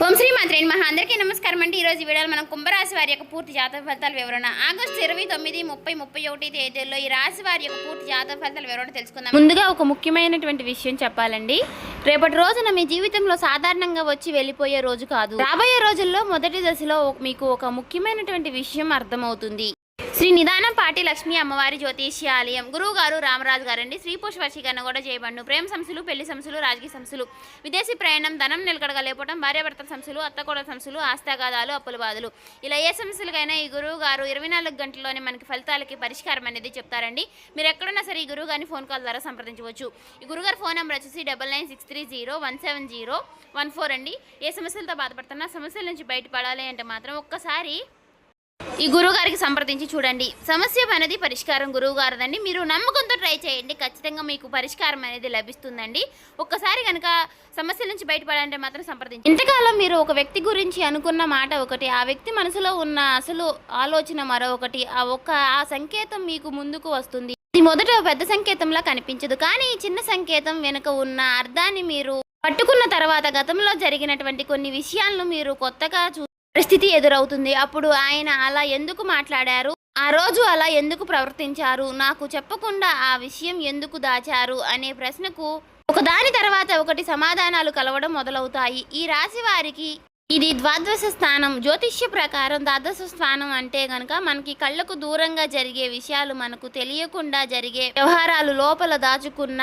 ఓం శ్రీ మాత్రే నమః. అందరికీ నమస్కారం అండి. ఈరోజు వీడియోలో మనం కుంభరాశి వారి యొక్క పూర్తి జాతక ఫలితాల వివరణ ఆగస్టు 29, 30, 31 తేదీల్లో ఈ రాశి వారి యొక్క పూర్తి జాతక ఫలితాల వివరణ తెలుసుకుందాం. ముందుగా ఒక ముఖ్యమైనటువంటి విషయం చెప్పాలండి. రేపటి రోజున మీ జీవితంలో సాధారణంగా వచ్చి వెళ్ళిపోయే రోజు కాదు. రాబోయే రోజుల్లో మొదటి దశలో మీకు ఒక ముఖ్యమైనటువంటి విషయం అర్థమవుతుంది. శ్రీ నిదానంపాటి లక్ష్మీ అమ్మవారి జ్యోతిష్యాలయం గురువు గారు రామరాజు గారండి. స్త్రీ పురుష వశీకరణ కూడా చేయబడును. ప్రేమ సమస్యలు, పెళ్లి సమస్యలు, రాజకీయ సమస్యలు, విదేశీ ప్రయాణం, ధనం నిలకడగా లేకపోవడం, భార్యాభర్తల సమస్యలు, అత్తకోడల సమస్యలు, ఆస్తాగాదాలు, అప్పుల బాధలు, ఇలా ఏ సమస్యలకైనా ఈ గురువు గారు 24 గంటల్లోనే మనకి ఫలితాలకి పరిష్కారం అనేది చెప్తారండి. మీరు ఎక్కడున్నా సరే ఈ గురువు గారిని ఫోన్ కాల్ ద్వారా సంప్రదించవచ్చు. ఈ గురుగారు ఫోన్ నెంబర్ వచ్చేసి 9963017014 అండి. ఏ సమస్యలతో బాధపడుతున్నా సమస్యల నుంచి బయటపడాలి అంటే మాత్రం ఒక్కసారి ఈ గురువు గారికి సంప్రదించి చూడండి. సమస్య అనేది పరిష్కారం గురువు గారిదండి. మీరు నమ్మకంతో ట్రై చేయండి, ఖచ్చితంగా మీకు పరిష్కారం అనేది లభిస్తుందండి. ఒక్కసారి కనుక సమస్యల నుంచి బయటపడాలంటే మాత్రం సంప్రదించి. ఇంతకాలం మీరు ఒక వ్యక్తి గురించి అనుకున్న మాట ఒకటి, ఆ వ్యక్తి మనసులో ఉన్న అసలు ఆలోచన మరొకటి, ఆ సంకేతం మీకు ముందుకు వస్తుంది. ఇది మొదట పెద్ద సంకేతంలా కనిపించదు, కానీ ఈ చిన్న సంకేతం వెనుక ఉన్న అర్థాన్ని మీరు పట్టుకున్న తర్వాత గతంలో జరిగినటువంటి కొన్ని విషయాలను మీరు కొత్తగా పరిస్థితి ఎదురవుతుంది. అప్పుడు ఆయన అలా ఎందుకు మాట్లాడారు, ఆ రోజు అలా ఎందుకు ప్రవర్తించారు, నాకు చెప్పకుండా ఆ విషయం ఎందుకు దాచారు అనే ప్రశ్నకు ఒకదాని తర్వాత ఒకటి సమాధానాలు కలవడం మొదలవుతాయి. ఈ రాశి వారికి ఇది ద్వాదశ స్థానం. జ్యోతిష్య ప్రకారం ద్వాదశ స్థానం అంటే గనక మనకి కళ్ళకు దూరంగా జరిగే విషయాలు, మనకు తెలియకుండా జరిగే వ్యవహారాలు, లోపల దాచుకున్న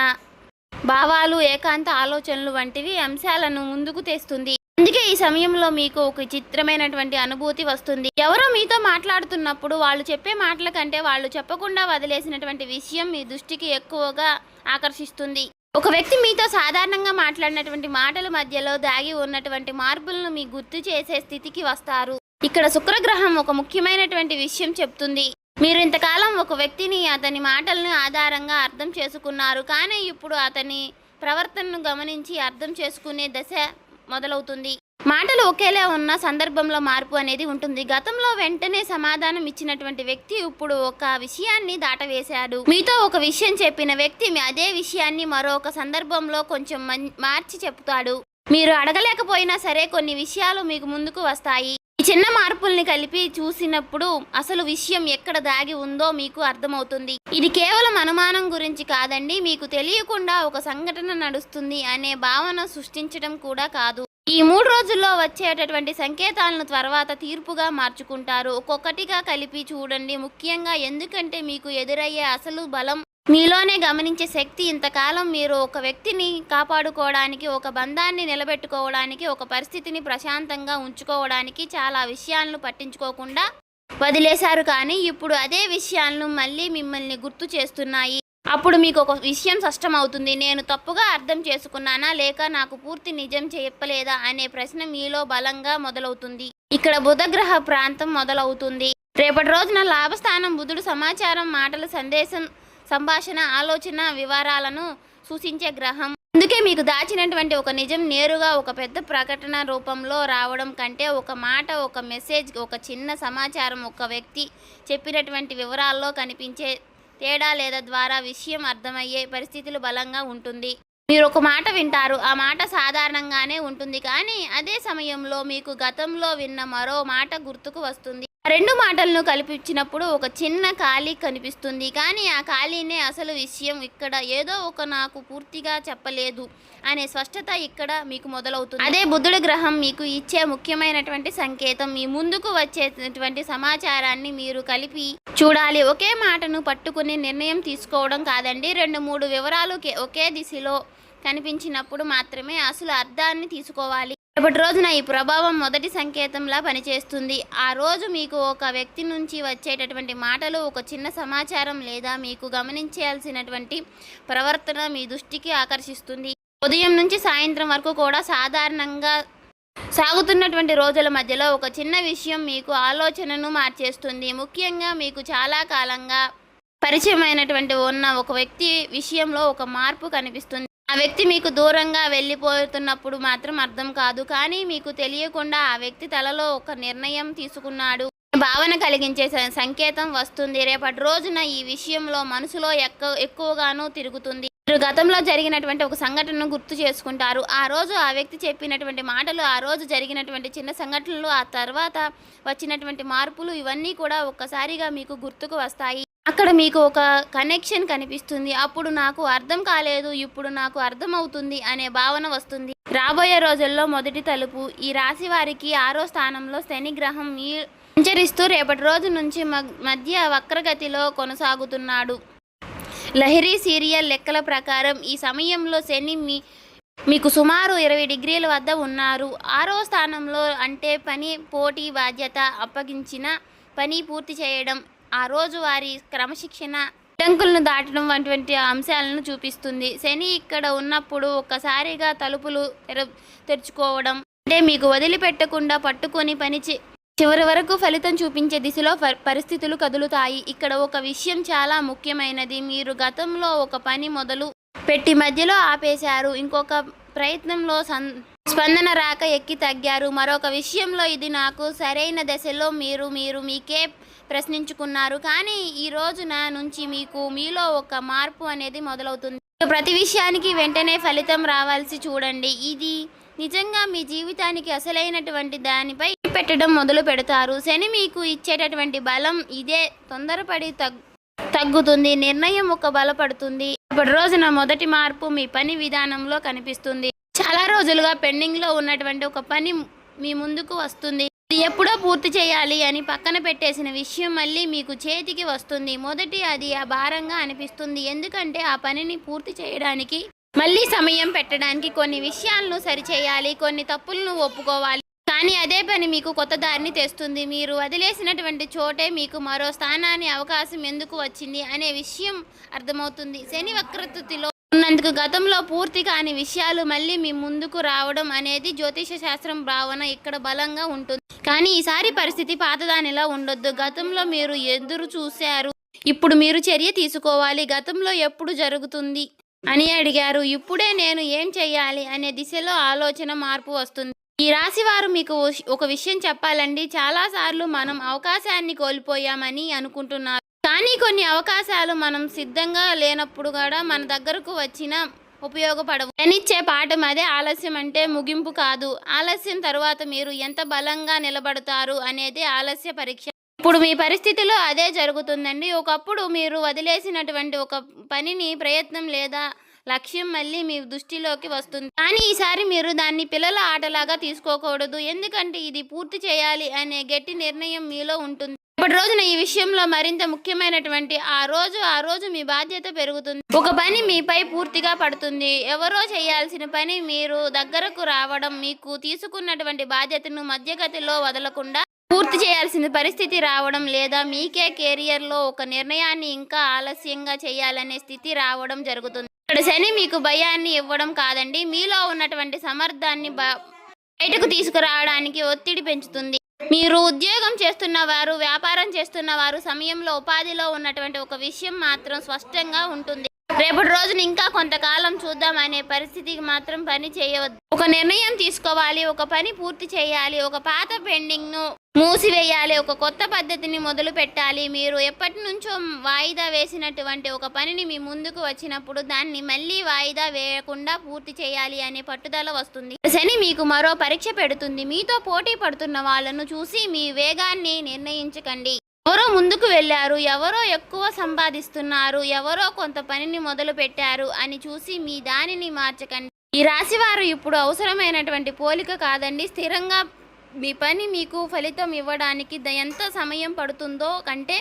భావాలు, ఏకాంత ఆలోచనలు వంటివి అంశాలను ముందుకు తెస్తుంది. అందుకే ఈ సమయంలో మీకు ఒక చిత్రమైనటువంటి అనుభూతి వస్తుంది. ఎవరో మీతో మాట్లాడుతున్నప్పుడు వాళ్ళు చెప్పే మాటల కంటే వాళ్ళు చెప్పకుండా వదిలేసినటువంటి విషయం మీ దృష్టికి ఎక్కువగా ఆకర్షిస్తుంది. ఒక వ్యక్తి మీతో సాధారణంగా మాట్లాడినటువంటి మాటల మధ్యలో దాగి ఉన్నటువంటి మార్పులను మీ గుర్తు చేసే స్థితికి వస్తారు. ఇక్కడ శుక్రగ్రహం ఒక ముఖ్యమైనటువంటి విషయం చెప్తుంది. మీరు ఇంతకాలం ఒక వ్యక్తిని, అతని మాటలను ఆధారంగా అర్థం చేసుకున్నారు, కానీ ఇప్పుడు అతని ప్రవర్తనను గమనించి అర్థం చేసుకునే దశ మొదలవుతుంది. మాటలు ఒకేలా ఉన్న సందర్భంలో మార్పు అనేది ఉంటుంది. గతంలో వెంటనే సమాధానం ఇచ్చినటువంటి వ్యక్తి ఇప్పుడు ఒక విషయాన్ని దాటవేశాడు. మీతో ఒక విషయం చెప్పిన వ్యక్తి అదే విషయాన్ని మరొక సందర్భంలో కొంచెం మార్చి చెప్తాడు. మీరు అడగలేకపోయినా సరే కొన్ని విషయాలు మీకు ముందుకు వస్తాయి. ఈ చిన్న మార్పుల్ని కలిపి చూసినప్పుడు అసలు విషయం ఎక్కడ దాగి ఉందో మీకు అర్థమవుతుంది. ఇది కేవలం అనుమానం గురించి కాదండి, మీకు తెలియకుండా ఒక సంఘటన నడుస్తుంది అనే భావన సృష్టించడం కూడా కాదు. ఈ 3 రోజుల్లో వచ్చేటటువంటి సంకేతాలను తర్వాత తీర్పుగా మార్చుకుంటారు. ఒక్కొక్కటిగా కలిపి చూడండి. ముఖ్యంగా ఎందుకంటే మీకు ఎదురయ్యే అసలు బలం మీలోనే గమనించే శక్తి. ఇంతకాలం మీరు ఒక వ్యక్తిని కాపాడుకోవడానికి, ఒక బంధాన్ని నిలబెట్టుకోవడానికి, ఒక పరిస్థితిని ప్రశాంతంగా ఉంచుకోవడానికి చాలా విషయాలను పట్టించుకోకుండా వదిలేశారు, కానీ ఇప్పుడు అదే విషయాలను మళ్ళీ మిమ్మల్ని గుర్తు చేస్తున్నాయి. అప్పుడు మీకు ఒక విషయం స్పష్టమవుతుంది. నేను తప్పుగా అర్థం చేసుకున్నానా, లేక నాకు పూర్తి నిజం చెప్పలేదా అనే ప్రశ్న మీలో బలంగా మొదలవుతుంది. ఇక్కడ బుధగ్రహ ప్రాంతం మొదలవుతుంది. రేపటి రోజున లాభస్థానం బుధుడు సమాచారం, మాటల, సందేశం, సంభాషణ, ఆలోచన, వివరాలను సూచించే గ్రహం. అందుకే మీకు దాచినటువంటి ఒక నిజం నేరుగా ఒక పెద్ద ప్రకటన రూపంలో రావడం కంటే ఒక మాట, ఒక మెసేజ్, ఒక చిన్న సమాచారం, ఒక వ్యక్తి చెప్పినటువంటి వివరాల్లో కనిపించే తేడా లేదా ద్వారా విషయం అర్థమయ్యే పరిస్థితులు బలంగా ఉంటుంది. మీరు ఒక మాట వింటారు, ఆ మాట సాధారణంగానే ఉంటుంది, కానీ అదే సమయంలో మీకు గతంలో విన్న మరో మాట గుర్తుకు వస్తుంది. 2 మాటలను కలిపించినప్పుడు ఒక చిన్న ఖాళీ కనిపిస్తుంది, కానీ ఆ ఖాళీనే అసలు విషయం. ఇక్కడ ఏదో ఒక నాకు పూర్తిగా చెప్పలేదు అనే స్పష్టత ఇక్కడ మీకు మొదలవుతుంది. అదే బుధుడి గ్రహం మీకు ఇచ్చే ముఖ్యమైనటువంటి సంకేతం. మీ ముందుకు వచ్చేటువంటి సమాచారాన్ని మీరు కలిపి చూడాలి. ఒకే మాటను పట్టుకుని నిర్ణయం తీసుకోవడం కాదండి. 2-3 వివరాలు ఒకే దిశలో కనిపించినప్పుడు మాత్రమే అసలు అర్థాన్ని తీసుకోవాలి. రేపటి రోజున ఈ ప్రభావం మొదటి సంకేతంలా పనిచేస్తుంది. ఆ రోజు మీకు ఒక వ్యక్తి నుంచి వచ్చేటటువంటి మాటలు, ఒక చిన్న సమాచారం లేదా మీకు గమనించాల్సినటువంటి ప్రవర్తన మీ దృష్టికి ఆకర్షిస్తుంది. ఉదయం నుంచి సాయంత్రం వరకు కూడా సాధారణంగా సాగుతున్నటువంటి రోజుల మధ్యలో ఒక చిన్న విషయం మీకు ఆలోచనను మార్చేస్తుంది. ముఖ్యంగా మీకు చాలా కాలంగా పరిచయమైనటువంటి ఉన్న ఒక వ్యక్తి విషయంలో ఒక మార్పు కనిపిస్తుంది. ఆ వ్యక్తి మీకు దూరంగా వెళ్ళిపోతున్నప్పుడు మాత్రం అర్థం కాదు, కానీ మీకు తెలియకుండా ఆ వ్యక్తి తలలో ఒక నిర్ణయం తీసుకున్నాడు భావన కలిగించే సంకేతం వస్తుంది. రేపటి రోజున ఈ విషయంలో మనసులో ఎక్కువగానూ తిరుగుతుంది. మీరు గతంలో జరిగినటువంటి ఒక సంఘటనను గుర్తు చేసుకుంటారు. ఆ రోజు ఆ వ్యక్తి చెప్పినటువంటి మాటలు, ఆ రోజు జరిగినటువంటి చిన్న సంఘటనలు, ఆ తర్వాత వచ్చినటువంటి మార్పులు ఇవన్నీ కూడా ఒక్కసారిగా మీకు గుర్తుకు వస్తాయి. అక్కడ మీకు ఒక కనెక్షన్ కనిపిస్తుంది. అప్పుడు నాకు అర్థం కాలేదు, ఇప్పుడు నాకు అర్థమవుతుంది అనే భావన వస్తుంది. రాబోయే రోజుల్లో మొదటి తలుపు. ఈ రాశి వారికి 6వ స్థానంలో శని గ్రహం సంచరిస్తూ రేపటి రోజు నుంచి మధ్య వక్రగతిలో కొనసాగుతున్నాడు. లహరి సీరియల్ లెక్కల ప్రకారం ఈ సమయంలో శని మీకు సుమారు 20 డిగ్రీల వద్ద ఉన్నారు. 6వ స్థానంలో అంటే పని, పోటీ, బాధ్యత, అప్పగించిన పని పూర్తి చేయడం, ఆ రోజు వారి క్రమశిక్షణ, అడ్డంకులను దాటడం వంటి అంశాలను చూపిస్తుంది. శని ఇక్కడ ఉన్నప్పుడు ఒక్కసారిగా తలుపులు తెరుచుకోవడం అంటే మీకు వదిలిపెట్టకుండా పట్టుకొని చివరి వరకు ఫలితం చూపించే దిశలో పరిస్థితులు కదులుతాయి. ఇక్కడ ఒక విషయం చాలా ముఖ్యమైనది. మీరు గతంలో ఒక పని మొదలు పెట్టి మధ్యలో ఆపేశారు. ఇంకొక ప్రయత్నంలో స్పందన రాక ఎక్కి తగ్గారు. మరొక విషయంలో ఇది నాకు సరైన దశలో మీకే ప్రశ్నించుకున్నారు. కానీ ఈ రోజున నుంచి మీలో ఒక మార్పు అనేది మొదలవుతుంది. ప్రతి విషయానికి వెంటనే ఫలితం రావాల్సి చూడండి. ఇది నిజంగా మీ జీవితానికి అసలైనటువంటి దానిపై పెట్టడం మొదలు పెడతారు. శని మీకు ఇచ్చేటటువంటి బలం ఇదే. తొందరపడి తగ్గుతుంది. నిర్ణయం ఒక బలపడుతుంది. ఇప్పటి రోజున మొదటి మార్పు మీ పని విధానంలో కనిపిస్తుంది. చాలా రోజులుగా పెండింగ్లో ఉన్నటువంటి ఒక పని మీ ముందుకు వస్తుంది. ఇది ఎప్పుడో పూర్తి చేయాలి అని పక్కన పెట్టేసిన విషయం మళ్ళీ మీకు చేతికి వస్తుంది. అది భారంగా అనిపిస్తుంది. ఎందుకంటే ఆ పనిని పూర్తి చేయడానికి మళ్ళీ సమయం పెట్టడానికి కొన్ని విషయాలను సరిచేయాలి, కొన్ని తప్పులను ఒప్పుకోవాలి. కానీ అదే పని మీకు కొత్త దారిని తెస్తుంది. మీరు వదిలేసినటువంటి చోటే మీకు మరో స్థానాన్ని అవకాశం ఎందుకు వచ్చింది అనే విషయం అర్థమవుతుంది. శని వక్రతలో ఉన్నందుకు గతంలో పూర్తి కాని విషయాలు మళ్ళీ మీ ముందుకు రావడం అనేది జ్యోతిష శాస్త్రం భావన ఇక్కడ బలంగా ఉంటుంది. కానీ ఈసారి పరిస్థితి పాతదానిలా ఉండొద్దు. గతంలో మీరు ఎదురు చూశారు, ఇప్పుడు మీరు చర్య తీసుకోవాలి. గతంలో ఎప్పుడు జరుగుతుంది అని అడిగారు, ఇప్పుడే నేను ఏం చెయ్యాలి అనే దిశలో ఆలోచన మార్పు వస్తుంది. ఈ రాశి వారు మీకు ఒక విషయం చెప్పాలండి. చాలాసార్లు మనం అవకాశాన్ని కోల్పోయామని అనుకుంటున్నారు. కానీ కొన్ని అవకాశాలు మనం సిద్ధంగా లేనప్పుడు కూడా మన దగ్గరకు వచ్చినా ఉపయోగపడవు. శనిచ్చే పాఠం అదే. ఆలస్యం అంటే ముగింపు కాదు. ఆలస్యం తరువాత మీరు ఎంత బలంగా నిలబడతారు అనేది ఆలస్య పరీక్ష. ఇప్పుడు మీ పరిస్థితిలో అదే జరుగుతుందండి. ఒకప్పుడు మీరు వదిలేసినటువంటి ఒక పనిని, ప్రయత్నం లేదా లక్ష్యం మళ్ళీ మీ దృష్టిలోకి వస్తుంది. కానీ ఈసారి మీరు దాన్ని పిల్లల ఆటలాగా తీసుకోకూడదు. ఎందుకంటే ఇది పూర్తి చేయాలి అనే గట్టి నిర్ణయం మీలో ఉంటుంది. ఇప్పటి రోజున ఈ విషయంలో మరింత ముఖ్యమైనటువంటి ఆ రోజు మీ బాధ్యత పెరుగుతుంది. ఒక పని మీపై పూర్తిగా పడుతుంది. ఎవరో చేయాల్సిన పని మీరు దగ్గరకు రావడం, మీకు తీసుకున్నటువంటి బాధ్యతను మధ్యగతిలో వదలకుండా పూర్తి చేయాల్సిన పరిస్థితి రావడం, లేదా మీకే కెరియర్లో ఒక నిర్ణయాన్ని ఇంకా ఆలస్యంగా చేయాలనే స్థితి రావడం జరుగుతుంది. ఇక్కడ శని మీకు భయాన్ని ఇవ్వడం కాదండి, మీలో ఉన్నటువంటి సమర్థాన్ని బయటకు తీసుకురావడానికి ఒత్తిడి పెంచుతుంది. మీరు ఉద్యోగం చేస్తున్నవారు, వ్యాపారం చేస్తున్నవారు సమయంలో ఉపాధిలో ఉన్నటువంటి ఒక విషయం మాత్రం స్పష్టంగా ఉంటుంది. రేపటి రోజున ఇంకా కొంతకాలం చూద్దాం అనే పరిస్థితికి మాత్రం పని చేయవద్దు. ఒక నిర్ణయం తీసుకోవాలి. ఒక పని పూర్తి చేయాలి. ఒక పాత పెండింగ్ను మూసివేయాలి. ఒక కొత్త పద్ధతిని మొదలు పెట్టాలి. మీరు ఎప్పటి నుంచో వాయిదా వేసినటువంటి ఒక పనిని మీ ముందుకు వచ్చినప్పుడు దాన్ని మళ్ళీ వాయిదా వేయకుండా పూర్తి చేయాలి అనే పట్టుదల వస్తుంది. శని మీకు మరో పరీక్ష పెడుతుంది. మీతో పోటీ పడుతున్న వాళ్ళను చూసి మీ వేగాన్ని నిర్ణయించకండి. ఎవరో ముందుకు వెళ్ళారు, ఎవరో ఎక్కువ సంపాదిస్తున్నారు, ఎవరో కొంత పనిని మొదలు పెట్టారు అని చూసి మీ దానిని మార్చకండి. ఈ రాశివారు ఇప్పుడు అవసరమైనటువంటి పోలిక కాదండి. స్థిరంగా మీ పని మీకు ఫలితం ఇవ్వడానికి ఎంత సమయం పడుతుందో కంటే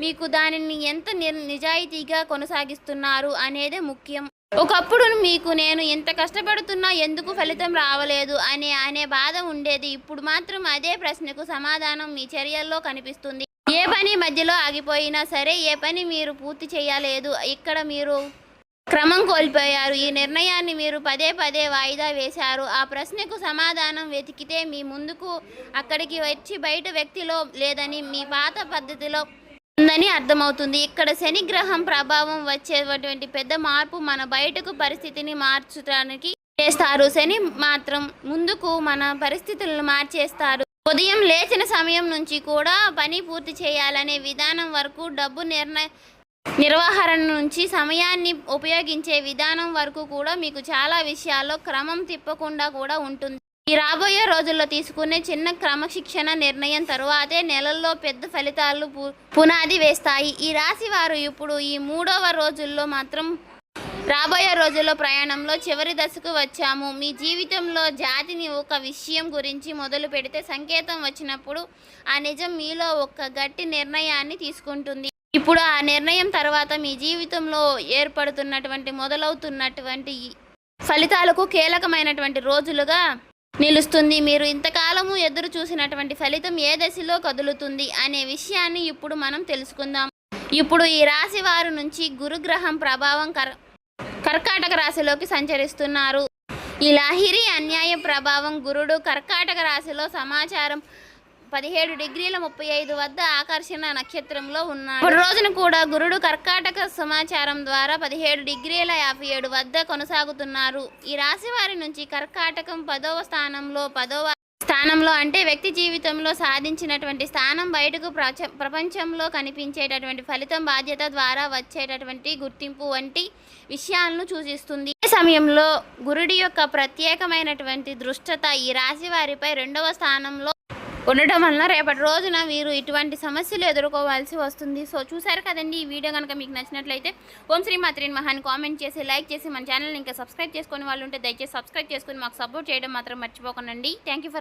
మీకు దానిని ఎంత నిజాయితీగా కొనసాగిస్తున్నారు అనేదే ముఖ్యం. ఒకప్పుడు మీకు నేను ఎంత కష్టపడుతున్నా ఎందుకు ఫలితం రావలేదు అనే బాధ ఉండేది. ఇప్పుడు మాత్రం అదే ప్రశ్నకు సమాధానం మీ చర్యల్లో కనిపిస్తుంది. ఏ పని మధ్యలో ఆగిపోయినా సరే, ఏ పని మీరు పూర్తి చేయలేదు, ఇక్కడ మీరు క్రమం కోల్పోయారు, ఈ నిర్ణయాన్ని మీరు పదే వాయిదా వేశారు, ఆ ప్రశ్నకు సమాధానం వెతికితే మీ ముందుకు అక్కడికి వచ్చి బయట వ్యక్తిలో లేదని మీ పాత పద్ధతిలో ఉందని అర్థమవుతుంది. ఇక్కడ శని గ్రహం ప్రభావం వచ్చేటువంటి పెద్ద మార్పు మన బయటకు పరిస్థితిని మార్చడానికి చేస్తారు. శని మాత్రం ముందుకు మన పరిస్థితులను మార్చేస్తారు. ఉదయం లేచిన సమయం నుంచి కూడా పని పూర్తి చేయాలనే విధానం వరకు, డబ్బు నిర్వహణ నుంచి సమయాన్ని ఉపయోగించే విధానం వరకు కూడా మీకు చాలా విషయాల్లో క్రమం తిప్పకుండా కూడా ఉంటుంది. ఈ రాబోయే రోజుల్లో తీసుకునే చిన్న క్రమశిక్షణ నిర్ణయం తరువాతే నెలల్లో పెద్ద ఫలితాలు పునాది వేస్తాయి. ఈ రాశి వారు ఇప్పుడు ఈ 3వ రోజుల్లో మాత్రం రాబోయే రోజుల్లో ప్రయాణంలో చివరి దశకు వచ్చాము. మీ జీవితంలో జాతిని ఒక విషయం గురించి మొదలు పెడితే సంకేతం వచ్చినప్పుడు ఆ నిజం మీలో ఒక గట్టి నిర్ణయాన్ని తీసుకుంటుంది. ఇప్పుడు ఆ నిర్ణయం తర్వాత మీ జీవితంలో మొదలవుతున్నటువంటి ఫలితాలకు కీలకమైనటువంటి రోజులుగా నిలుస్తుంది. మీరు ఇంతకాలము ఎదురు చూసినటువంటి ఫలితం ఏ దశలో కదులుతుంది అనే విషయాన్ని ఇప్పుడు మనం తెలుసుకుందాం. ఇప్పుడు ఈ రాశి వారు నుంచి గురుగ్రహం ప్రభావం కర్కాటక రాశిలోకి సంచరిస్తున్నారు. ఈ లాహిరి అన్యాయ ప్రభావం గురుడు కర్కాటక రాశిలో సమాచారం 17°35 వద్ద ఆకర్షణ నక్షత్రంలో ఉన్నాడు. ఇప్పుడు రోజున కూడా గురుడు కర్కాటక సమాచారం ద్వారా 17°57 వద్ద కొనసాగుతున్నారు. ఈ రాశి వారి నుంచి కర్కాటకం 10వ స్థానంలో అంటే వ్యక్తి జీవితంలో సాధించినటువంటి స్థానం బయటకు ప్రపంచంలో కనిపించేటటువంటి ఫలితం బాధ్యత ద్వారా వచ్చేటటువంటి గుర్తింపు వంటి విషయాలను సూచిస్తుంది. ఈ సమయంలో గురుడి యొక్క ప్రత్యేకమైనటువంటి దృష్టత ఈ రాశి వారిపై 2వ స్థానంలో ఉండటం వలన రేపటి రోజున వీరు ఇటువంటి సమస్యలు ఎదుర్కోవాల్సి వస్తుంది. సో చూసారు కదండి, ఈ వీడియో కనుక మీకు నచ్చినట్లయితే ఓం శ్రీ మాత్రే నమః అని కామెంట్ చేసి లైక్ చేసి మన ఛానల్ని ఇంకా సబ్స్క్రైబ్ చేసుకునే వాళ్ళు ఉంటే దయచేసి సబ్స్క్రైబ్ చేసుకుని మాకు సపోర్ట్ చేయడం మాత్రం మర్చిపోకండి. Thank you for